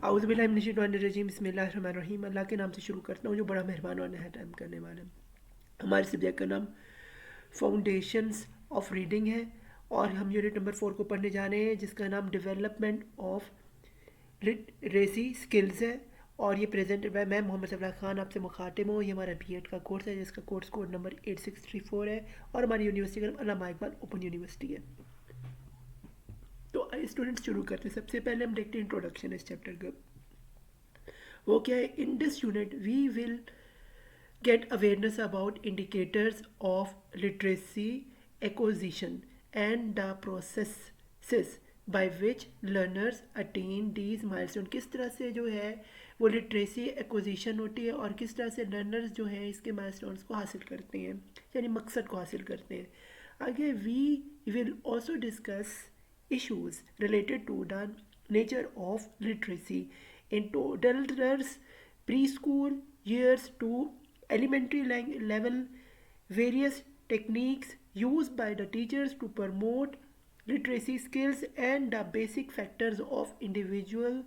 आउज़ु बिल्लाहि मिनश शैतानिर रजीम बिस्मिल्लाहिर्रहमानिर्रहीम। अल्लाह के नाम से शुरू करता हूँ जो बड़ा मेहरबान और नहायत रहम करने वाला है। हमारे सब्जेक्ट का नाम फाउंडेशंस ऑफ रीडिंग है और हम यूनिट नंबर 4 को पढ़ने जा रहे हैं जिसका नाम डेवलपमेंट ऑफ लिटरेसी स्किल्स है। और ये प्रेजेंटेड बाय मैं मोहम्मद सफरा खान आपसे मुखातिब हूँ। ये हमारा बीएड का कोर्स है जिसका कोर्स कोड नंबर 8634 है और हमारी यूनिवर्सिटी का नाम अल्लामा इकबाल ओपन यूनिवर्सिटी है। तो स्टूडेंट्स शुरू करते हैं। सबसे पहले हम देखते हैं इंट्रोडक्शन इस चैप्टर का। वो क्या है? In this unit we will get awareness about indicators of literacy acquisition and the processes by which learners attain these milestones। किस तरह से जो है वो लिटरेसी एक्विजिशन होती है और किस तरह से लर्नर्स जो है इसके माइलस्टोन्स को हासिल करते हैं, यानी मकसद को हासिल करते हैं। आगे we will also discuss issues related to the nature of literacy in toddlers preschool years to elementary level, various techniques used by the teachers to promote literacy skills and the basic factors of individual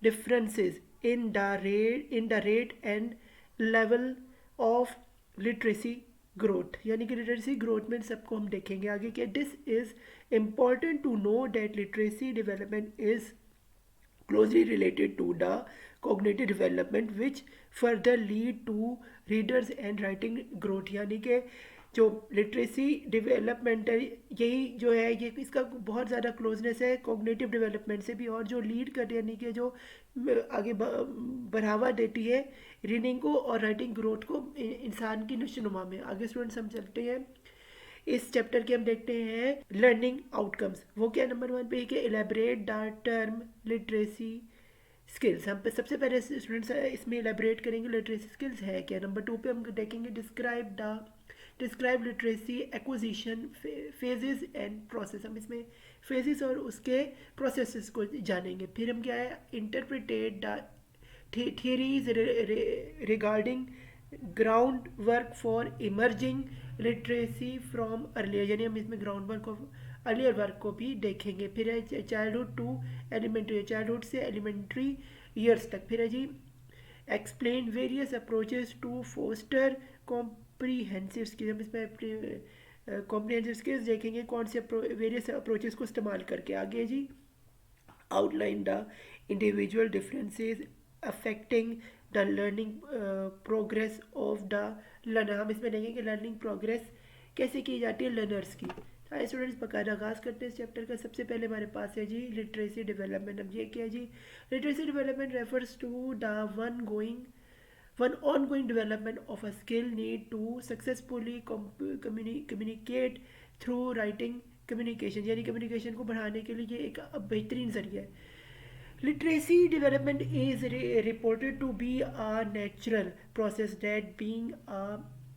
differences in the rate and level of literacy growth, यानी कि literacy growth में सबको हम देखेंगे आगे कि this is important to know that literacy development is closely related to the cognitive development which further lead to readers and writing growth। यानी कि जो लिटरेसी डेवलपमेंट है यही जो है ये इसका बहुत ज़्यादा क्लोजनेस है कॉग्निटिव डेवलपमेंट से भी, और जो लीड करती है यानी कि जो आगे बढ़ावा देती है रीडिंग को और राइटिंग ग्रोथ को इंसान की नशोनुमा में। आगे स्टूडेंट्स हम चलते हैं इस चैप्टर के, हम देखते हैं लर्निंग आउटकम्स। वो क्या नंबर 1 पे कि elaborate the term literacy skills. हम सबसे पहले स्टूडेंट्स इसमें एलेबरेट करेंगे लिटरेसी स्किल्स है क्या। नंबर 2 पे हम देखेंगे describe literacy acquisition phases and process. हम इसमें फेजेस और उसके प्रोसेसेस को जानेंगे। फिर हम क्या है interpret the theories regarding ground work for emerging literacy from earlier, यानी हम इसमें ground work of earlier work को भी देखेंगे। फिर है चाइल्डहुड टू एलिमेंट्री, चाइल्डहुड से एलिमेंट्री ईयर्स तक। फिर है जी explain various approaches to foster comprehensive skills. हम इसमें कॉम्प्रीहेंसिव स्किल्स देखेंगे कौन से वेरियस अप्रोचेस को इस्तेमाल करके। आगे जी outline the individual differences affecting the learning progress of the learner। हम इसमें देखेंगे कि लर्निंग प्रोग्रेस कैसे की जाती है लर्नर्स की। सारे स्टूडेंट्स बकायदा आगाज़ करते हैं इस चैप्टर का। सबसे पहले हमारे पास है जी लिटरेसी डेवलपमेंट। अब ये क्या है जी? Literacy development refers to the one ongoing development of a skill need to successfully communicate through writing communication, यानी कम्युनिकेशन को बढ़ाने के लिए एक बेहतरीन जरिया है। Literacy development is reported to be a natural process that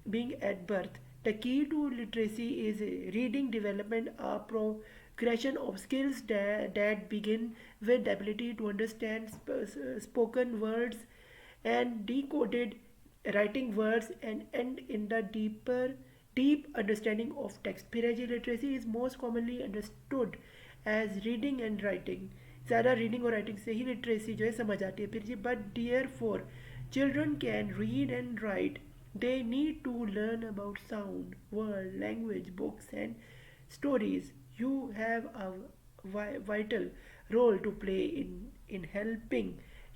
being at birth। The key to literacy is reading development, a progression of skills that begin with the ability to understand spoken words and decoded writing words and end in the deep understanding of text। फिर है जी literacy is most commonly understood as reading and writing. ज़्यादा reading और writing से ही literacy जो है समझ आती है। फिर जी but dear for children can read and write they need to learn about sound, word, language, books and stories। You have a vital role to play in helping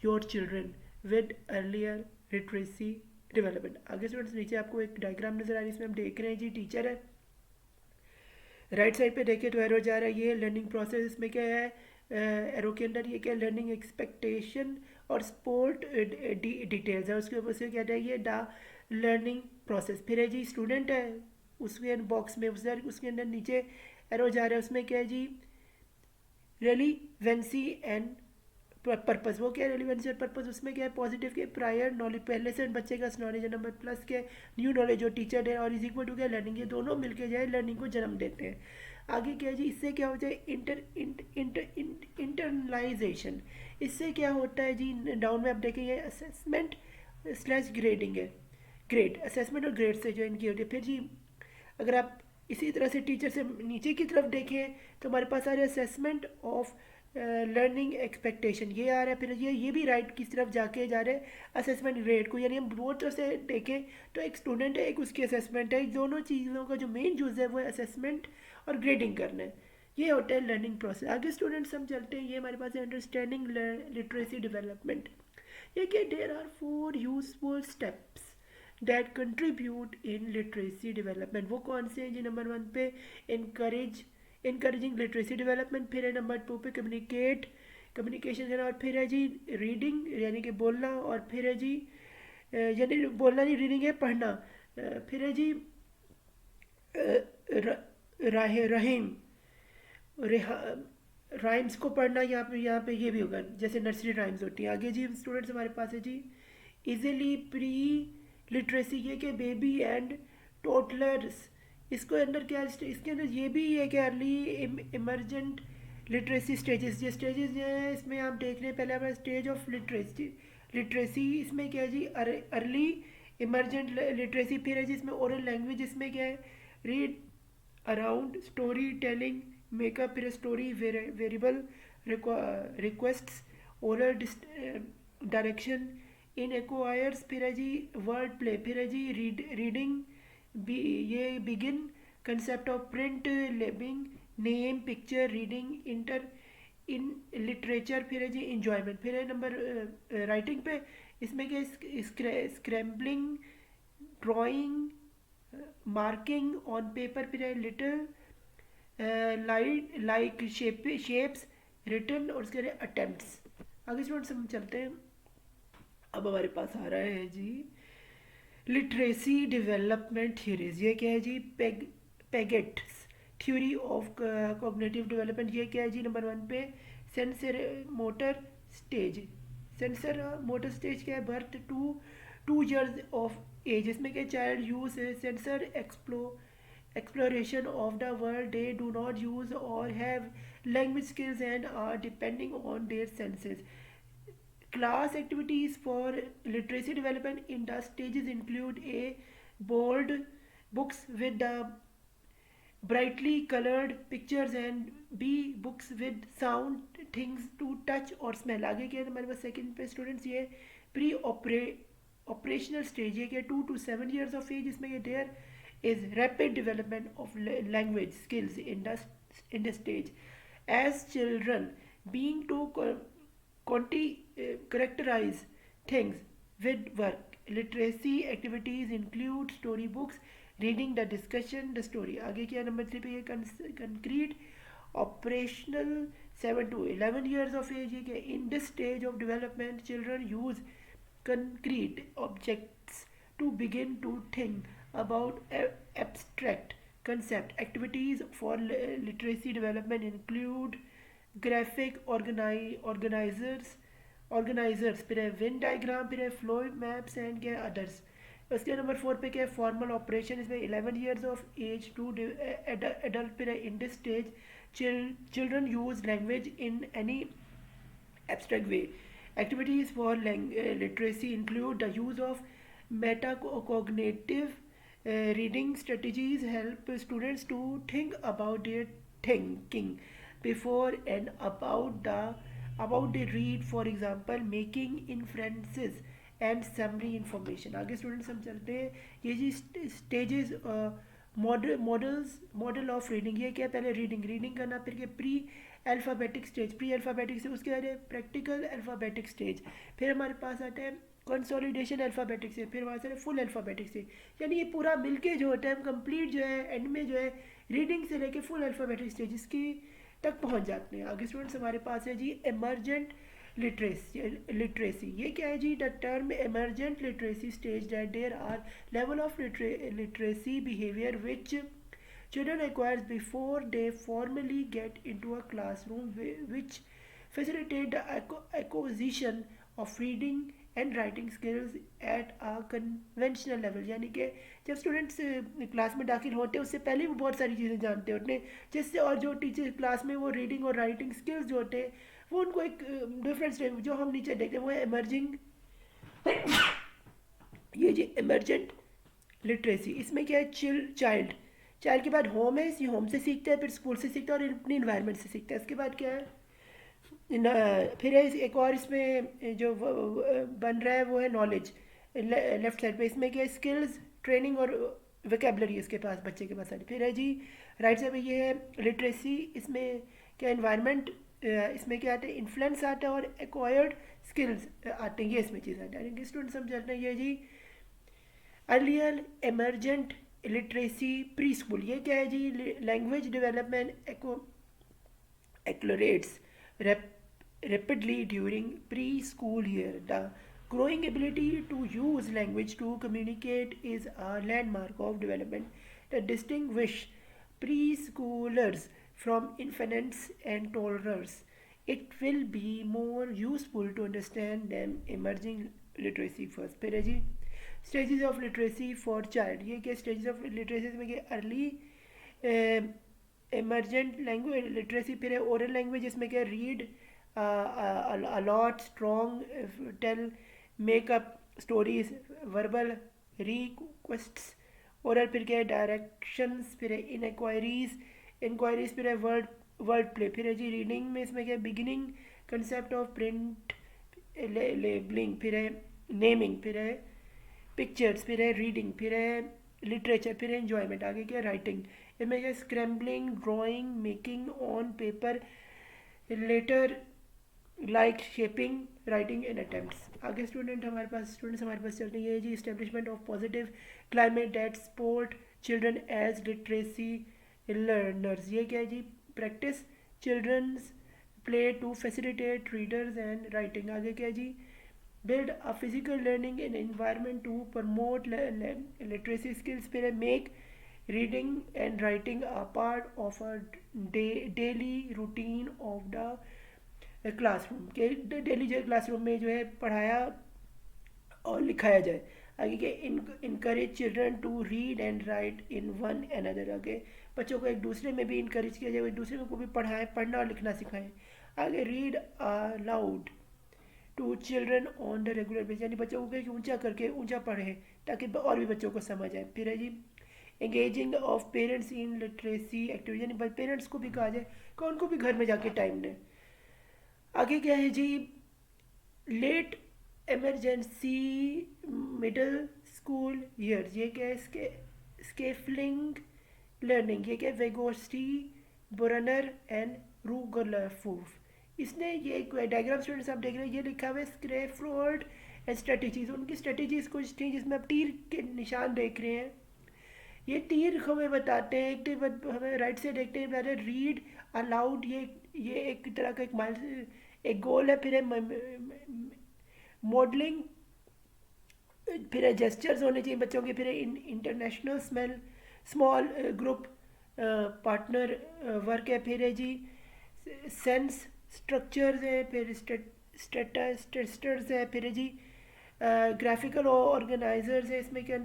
your children with earlier literacy development. आगे students नीचे आपको एक diagram नजर आ रही है, इसमें हम देख रहे हैं जी टीचर है, राइट साइड पे देखिए तो एरो जा रहा है, ये लर्निंग प्रोसेस। इसमें क्या है एरो के अंदर ये क्या लर्निंग एक्सपेक्टेशन और स्पोर्ट डिटेल्स है, उसके ऊपर से क्या है ये द लर्निंग प्रोसेस। फिर है जी स्टूडेंट है उसके बॉक्स में उसके अंदर नीचे एरो जा रहा है, उसमें क्या है जी रेलिवेंसी एंड पर्पस। वो क्या है रेलिवेंसी और पर्पस? उसमें क्या है पॉजिटिव के प्रायर नॉलेज, पहले से बच्चे का नॉलेज है। नंबर प्लस के न्यू नॉलेज जो टीचर है और इज इक्वल टू क्या लर्निंग, ये दोनों मिलके जो है लर्निंग को जन्म देते हैं। आगे क्या है जी इससे क्या हो जाए इंटरनलाइजेशन। इससे क्या होता है जी डाउन में आप देखेंगे असेसमेंट स्लैश ग्रेडिंग है, ग्रेड असेसमेंट और ग्रेड से जो इनकी होती है। फिर जी अगर आप इसी तरह से टीचर से नीचे की तरफ देखें तो हमारे पास आ रहे असेसमेंट ऑफ लर्निंग एक्सपेक्टेशन ये आ रहा है, फिर ये भी राइट की तरफ जाके जा रहे हैं असेसमेंट ग्रेड को, यानी हम बहुत तरह से देखें तो एक स्टूडेंट है, एक उसकी असेसमेंट है, दोनों चीज़ों का जो मेन यूज़ है वो है असेसमेंट और ग्रेडिंग करना है। ये होता है लर्निंग प्रोसेस। आगे स्टूडेंट्स हम चलते हैं, ये हमारे पास है अंडरस्टैंडिंग लिटरेसी डेवलपमेंट। ये कि there are 4 useful steps that contribute in literacy development. वो कौन से हैं जी? नंबर 1 पे इनकरेजिंग लिटरेसी डेवलपमेंट, फिर है नंबर 2 पे कम्युनिकेशन करना, और फिर है जी रीडिंग यानी कि बोलना, और फिर है जी यानी बोलना नहीं, रीडिंग है पढ़ना, फिर है जी रहीम राइम्स को पढ़ना, यहाँ पे ये भी होगा जैसे नर्सरी राइम्स होती हैं। आगे जी स्टूडेंट्स हमारे पास है जी इजीली प्री लिटरेसी, ये कि बेबी एंड टोटलर्स, इसको अंदर क्या इसके अंदर ये भी है कि अर्ली इमरजेंट लिटरेसी स्टेजेस। ये स्टेजेस जो है इसमें आप देख रहे हैं, पहले हमारा स्टेज ऑफ लिटरेसी इसमें क्या है जी अर्ली इमरजेंट लिटरेसी, फिर है जी इसमें ओरल लैंग्वेज, इसमें क्या है read around story telling makeup, फिर story variable requests oral direction in acquires, फिर है जी वर्ड प्ले, फिर है जी रीडिंग ये begin concept of print labelling name picture reading inter in literature, फिर है जी इंजॉयमेंट, फिर है नंबर राइटिंग पे इसमें क्या scrambling drawing marking on paper, फिर है लिटिल लाइक शेप्स रिटर्न, और उसके अटेम्प्ट्स। आगे स्टूडेंट्स हम चलते हैं, अब हमारे पास आ रहा है जी लिटरेसी डेवलपमेंट थ्योरीज। ये क्या है जी Piaget's theory of cognitive development. ये क्या है जी नंबर 1 पे sensor motor stage. Sensor motor stage क्या है? Birth to 2 years of age, इसमें क्या child use sensor exploration of the world. They do not use or have language skills and are depending on their senses. Class activities for literacy development in the stages include A. Bold books with the brightly colored pictures, and B. Books with sound things to touch or smell. आगे क्या है हमारे पास second पे students, ये pre operational stage, ये क्या 2 to 7 years of age, इसमें ये there is rapid development of language skills in the stage. As children being to characterize things with work. Literacy activities include storybooks, reading the discussion, the story. आगे क्या number 3 पे ये concrete operational 7 to 11 years of age, ये क्या in this stage of development children use concrete objects to begin to think about abstract concept. Activities for literacy development include graphic organizers, फिर है win diagram, फिर है flow maps and क्या others. उसके number 4 पे क्या है फॉर्मल ऑपरेशन, इसमें 11 years of age to adult, फिर है in this stage children use language in any abstract way. Activities for literacy include the use of metacognitive reading strategies, help students to think about their thinking before and about the read, for example making inferences and summary information. आगे students हम चलते हैं, ये जी stages model of reading. ये क्या पहले reading करना, फिर क्या pre alphabetic stage, pre alphabetic से उसके बाद प्रैक्टिकल अल्फ़ाबेटिक स्टेज, फिर हमारे पास आता है कंसोलिडेशन अल्फ़ाबेटिक से, फिर वहाँ से फुल अल्फ़ाबेटिक से। यानी ये पूरा मिलके जो होता है हम कंप्लीट जो है एंड में जो है रीडिंग से लेके फुल अल्फ़ाबेटिक स्टेज इसकी तक पहुँच जाते हैं। आगे स्टूडेंट्स हमारे पास है जी एमरजेंट लिटरेसी। ये क्या है जी the term emergent literacy stage that there are level of literacy behaviour which children acquire before they formally get into a classroom, which facilitate the acquisition of reading and writing skills at a conventional level। यानी कि जब students class में दाखिल होते हैं उससे पहले वो बहुत सारी चीज़ें जानते होते हैं, जिससे और जो टीचर क्लास में वो रीडिंग और राइटिंग स्किल्स जो होते हैं वो उनको एक डिफरेंस जो हम नीचे देखते हैं वो है एमर्जिंग ये जी एमरजेंट लिटरेसी। इसमें क्या है चाइल्ड के बाद होम है, इसी होम से सीखता है, फिर स्कूल से सीखता है और अपनी इन्वायरमेंट से सीखता है। इसके बाद क्या है फिर है एक और इसमें जो बन रहा है वो है नॉलेज लेफ्ट साइड पे। इसमें क्या है, स्किल्स ट्रेनिंग और वोकेबलरी उसके पास, बच्चे के पास सारी। फिर है जी राइट साइड पे ये है लिटरेसी। इसमें क्या एनवायरनमेंट, इसमें क्या आता है, इन्फ्लुएंस आता है और एक्वायर्ड स्किल्स आते हैं, ये इसमें चीज़ आती है। स्टूडेंट समझते हैं ये जी earlier emergent literacy preschool, ये क्या है जी, language development accelerates rapidly during preschool year. The growing ability to use language to communicate is a landmark of development that distinguish preschoolers from infants and toddlers. It will be more useful to understand them emerging literacy first. फिर है जी stages of literacy for child, ये क्या stages of literacy में क्या early emergent language literacy. फिर है oral language, इसमें क्या read aloud strong tell make up stories verbal requests oral. फिर क्या है डायरेक्शंस। फिर है इनक्वायरीज इंक्वायरीज। फिर है वर्ड वर्ड प्ले। फिर है जी रीडिंग में इसमें क्या beginning concept of print labelling. फिर है नेमिंग। फिर है पिक्चर्स। फिर है रीडिंग। फिर है लिटरेचर। फिर है इन्जॉयमेंट। आगे क्या राइटिंग, इसमें क्या scrambling drawing making on paper letter like shaping writing and attempts. आगे स्टूडेंट्स हमारे पास चलते हैं, ये जी establishment of positive climate that support children as literacy learners. ये क्या है जी practice childrens play to facilitate readers and writing. आगे क्या है जी build a physical learning and environment to promote literacy skills. फिर है make reading and writing a part of a daily routine of the classroom, के daily जो classroom में जो है पढ़ाया और लिखाया जाए। आगे के encourage children to read and write in one another. आगे बच्चों को एक दूसरे में भी इनकरेज किया जाए, एक दूसरे को भी पढ़ाएं, पढ़ना और लिखना सिखाएं। आगे read aloud to children on the regular base, यानी बच्चों को कि ऊंचा करके ऊंचा पढ़े ताकि और भी बच्चों को समझ आए। फिर है जी engaging of parents in literacy activity, यानी पेरेंट्स को भी कहा जाए कि उनको भी घर में जाके टाइम दें। आगे क्या है जी late emergency middle school years, ये क्या है स्केफलिंग लर्निंग, ये क्या है वेगोस्टी बुरनर एंड रूगलफूफ। इसने ये डायग्राम स्टूडेंट्स आप देख रहे हैं, ये लिखा हुआ है स्क्रैफोर्ड एंड स्ट्रेटजीज। उनकी स्ट्रेटजीज कुछ थी जिसमें आप तीर के निशान देख रहे हैं। ये तीर हमें बताते हैं, एक हमें राइट से देखते हैं बताते हैं रीड अलाउड, ये एक तरह का एक गोल है। फिर है मॉडलिंग। फिर है जेस्चर्स होने चाहिए बच्चों के। फिर है international small group partner work है। फिर है जी सेंस स्ट्रक्चर्स है। फिर स्टेटस्टर्स है। फिर है जी ग्राफिकल ऑर्गेनाइजर्स है, इसमें क्या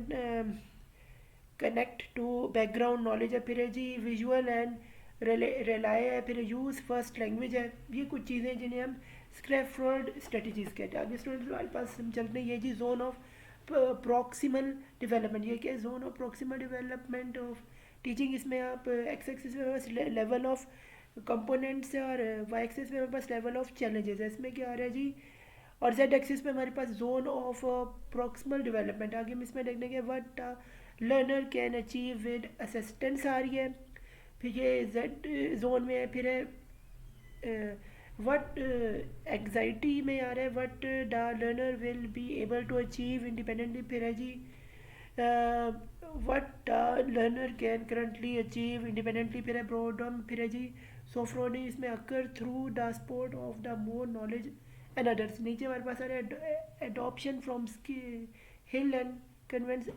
कनेक्ट टू बैकग्राउंड नॉलेज है। फिर है जी विजुअल एंड रिलाय है। फिर यूज़ फर्स्ट लैंग्वेज है। ये कुछ चीज़ें जिन्हें हम स्क्रैफोर्ड स्ट्रेटजीज कहते हैं। आगे स्टूडेंट्स हमारे पास हम चलते हैं, ये जी जोन ऑफ प्रॉक्सिमल डेवलपमेंट। ये क्या है zone of proximal development of teaching. इसमें आप एक्स एक्सिस में लेवल ऑफ कंपोनेंट्स है और वाई एक्सिस में हमारे पास लेवल ऑफ चैलेंजेस है। इसमें क्या आ रहा है जी और जेड एक्सिस पे हमारे पास जोन ऑफ प्रॉक्सिमल डेवलपमेंट। आगे हम इसमें देखने के what learner can achieve with assistance आ रही है। फिर ये जेड जोन में है। फिर है व्हाट एग्जाइटी में आ रहा है what the learner will be able to achieve independently. फिर है जी what the learner can currently achieve independently. फिर है ब्रॉडम। फिर है जी सोफ्रोनी, इसमें occur through the support of the more knowledge and others. नीचे हमारे पास आ रहा है एडॉप्शन फ्रॉम हिल एंड कन्वेंस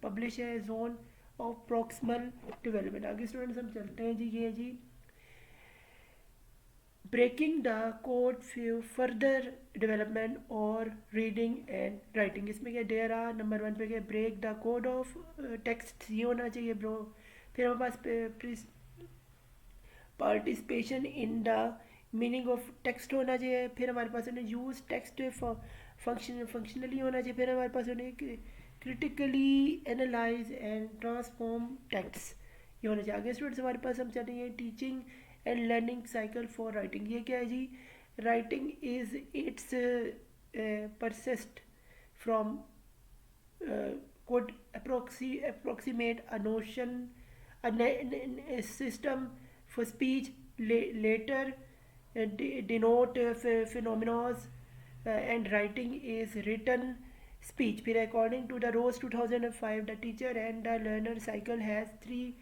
पब्लिश है जोन ऑफ प्रॉक्सिमल डेवलपमेंट। आगे स्टूडेंट्स हम चलते हैं जी, ये जी breaking the code further development और रीडिंग एंड राइटिंग। इसमें क्या देयर आर नंबर 1 पे क्या break the code of text, ये होना चाहिए ब्रो। फिर हमारे पास participation in the meaning of text होना चाहिए। फिर हमारे पास उन्हें यूज टेक्स्ट फंक्शनली होना चाहिए। फिर हमारे पास उन्हें critically analyse and transform text, ये होना चाहिए। आगे स्टूडेंट्स हमारे पास हम चलेंगे teaching and learning cycle for writing. ये क्या है जी writing is its persist from uh, could approximate a notion, a system for speech later denote phenomena, and writing is written speech. फिर according to the Rose 2005 the teacher and the learner cycle has three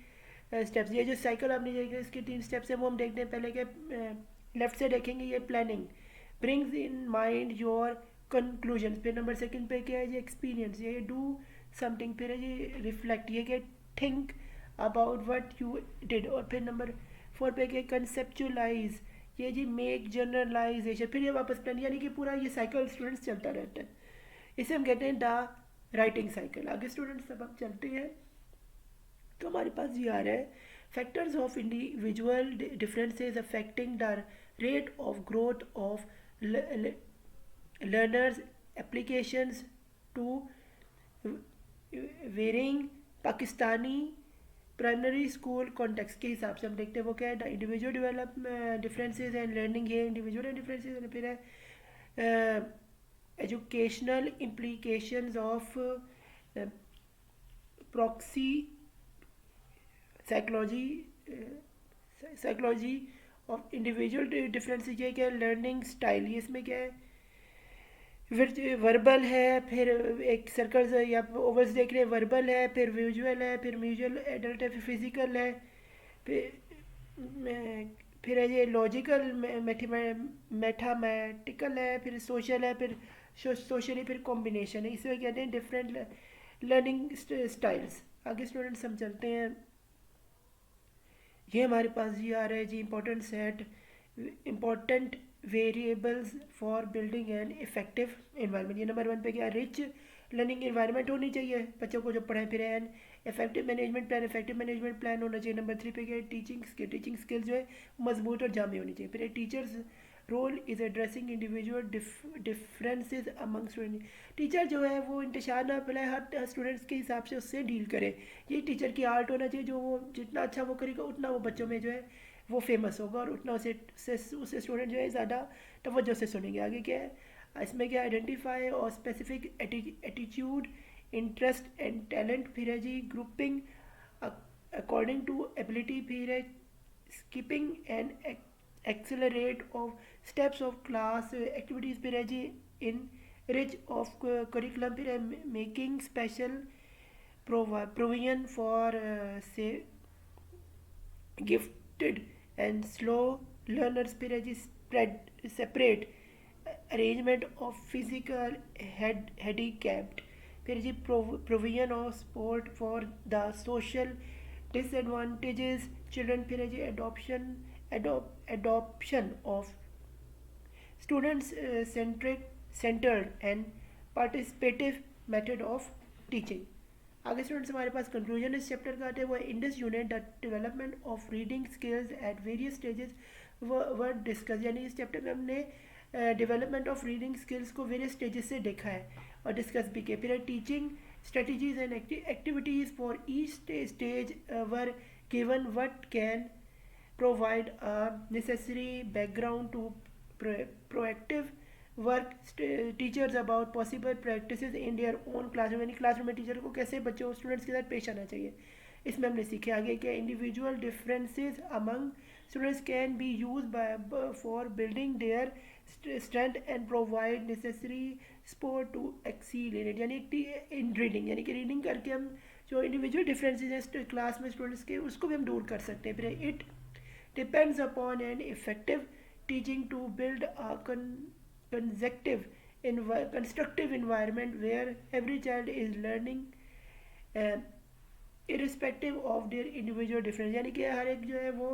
steps. ये जो cycle आपने देखा इसके 3 steps है वो हम देखते हैं पहले के लेफ्ट से देखेंगे ये planning brings in mind your conclusions. फिर नंबर सेकंड पे क्या है ये एक्सपीरियंस, ये डू समथिंग, फिर है ये रिफ्लेक्ट, ये क्या think about what you did, और फिर नंबर 4 पे क्या कंसेप्चुलाइज, ये जी मेक जनरलाइजेशन, फिर ये वापस प्लान, यानी कि पूरा ये साइकिल स्टूडेंट्स चलता रहता है. इसे हम कहते हैं द राइटिंग साइकिल. आगे स्टूडेंट्स सब हम चलते हैं तो हमारे पास ये आ रहा है factors of individual differences affecting the rate of growth of learners applications to varying Pakistani primary school context के हिसाब से हम देखते हैं वो क्या है the individual develop differences and learning है इंडिविजुअल डिफरेंसेस, फिर है educational implications of proxy psychology of individual differences, ये क्या है लर्निंग स्टाइल, ये इसमें क्या है वर्बल है, फिर एक सर्कल्स या ओवल्स देख रहे हैं वर्बल है, फिर विजुअल है, फिर म्यूजुअल एडल्ट है, फिर फिजिकल है, फिर है ये लॉजिकल मैथमेटिकल है, फिर सोशल है, फिर सोशली फिर कॉम्बिनेशन है. इसमें कहते हैं डिफरेंट लर्निंग स्टाइल्स. आगे स्टूडेंट्स हम चलते हैं. ये हमारे पास ये आ रहा है जी important set important variables for building an effective environment. ये नंबर 1 पे क्या रिच लर्निंग एनवायरनमेंट होनी चाहिए बच्चों को जो पढ़ाएं फिर एन इफेक्टिव मैनेजमेंट प्लान होना चाहिए. नंबर 3 पे क्या है टीचिंग स्किल्स जो है मजबूत और जामी होनी चाहिए. फिर teachers role is addressing individual differences among student. Teacher जो है वो इंतशार ना फैलाए, हर स्टूडेंट्स के हिसाब से उससे डील करे. ये टीचर की आर्ट होना चाहिए, जो वो जितना अच्छा वो करेगा उतना वो बच्चों में जो है वो फेमस होगा और उतना उसे स्टूडेंट जो है ज़्यादा तवज्जो से सुनेंगे. आगे क्या है इसमें क्या आइडेंटिफाई और specific attitude interest and talent, फिर है जी ग्रुपिंग अकॉर्डिंग टू एबिलिटी, फिर है skipping and accelerate of steps of class activities, फिर है जी इन रिच ऑफ करिकुलम, फिर है मेकिंग स्पेशल प्रोविजन फॉर से गिफ्टेड एंड स्लो लर्नर्स, फिर है जी separate arrangement of physical handicapped, फिर जी provision of support for the social disadvantages children, फिर है जी adoption of students centered and participative method of teaching. आगे स्टूडेंट्स हमारे पास कंक्लूजन इस चैप्टर का आते हैं वो Indus unit the development of reading skills at various stages were discuss. यानी इस चैप्टर में हमने डेवलपमेंट ऑफ रीडिंग स्किल्स को वेरियस स्टेजेस से देखा है और डिस्कस भी किया. फिर teaching strategies and activities for each stage were given what can provide a necessary background to proactive work teachers about possible practices in their own classroom. यानी classroom में टीचर को कैसे बच्चों स्टूडेंट्स के साथ पेश आना चाहिए इसमें हमने सीखे. आगे क्या individual differences among students can be use for building their strength and provide necessary support to excel in it. यानी इन रीडिंग यानी कि रीडिंग करके हम जो इंडिविजुअल डिफरेंसेस हैं क्लास में स्टूडेंट्स के उसको भी हम दूर कर सकते हैं. फिर it depends upon an effective teaching to build a constructive environment where every child is learning irrespective of their individual difference. यानी कि हर एक जो है वो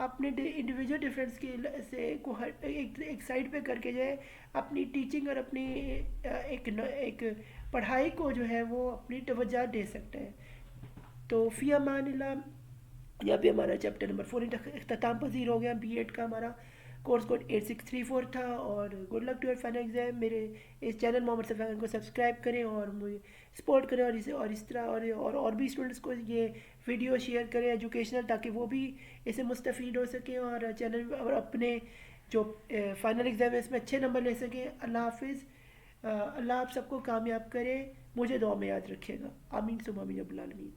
अपने इंडिविजुअल डिफरेंस के से को एक साइड पे करके जो है अपनी टीचिंग और अपनी एक पढ़ाई को जो है वो अपनी तवज्जो दे सकते हैं. तो फ़ी अमानिल्लाह यहाँ पे हमारा चैप्टर नंबर 4 अख्ताम पजीर हो गया. B.Ed का हमारा कोर्स कोड 8634 था और good luck to your final exam. मेरे इस चैनल मोहम्मद सफ़ी को सब्सक्राइब करें और मुझे सपोर्ट करें और इस तरह और भी स्टूडेंट्स को ये वीडियो शेयर करें एजुकेशनल ताकि वो भी इसे मुस्तफ़ीद हो सकें और चैनल और अपने जो फाइनल एग्ज़ाम है इसमें अच्छे नंबर ले सकें। अल्लाह हाफिज़। अल्लाह आप सबको कामयाब करे। मुझे दुआ में याद रखिएगा। आमीन सुम्मा आमीन या रब्बल आलमीन।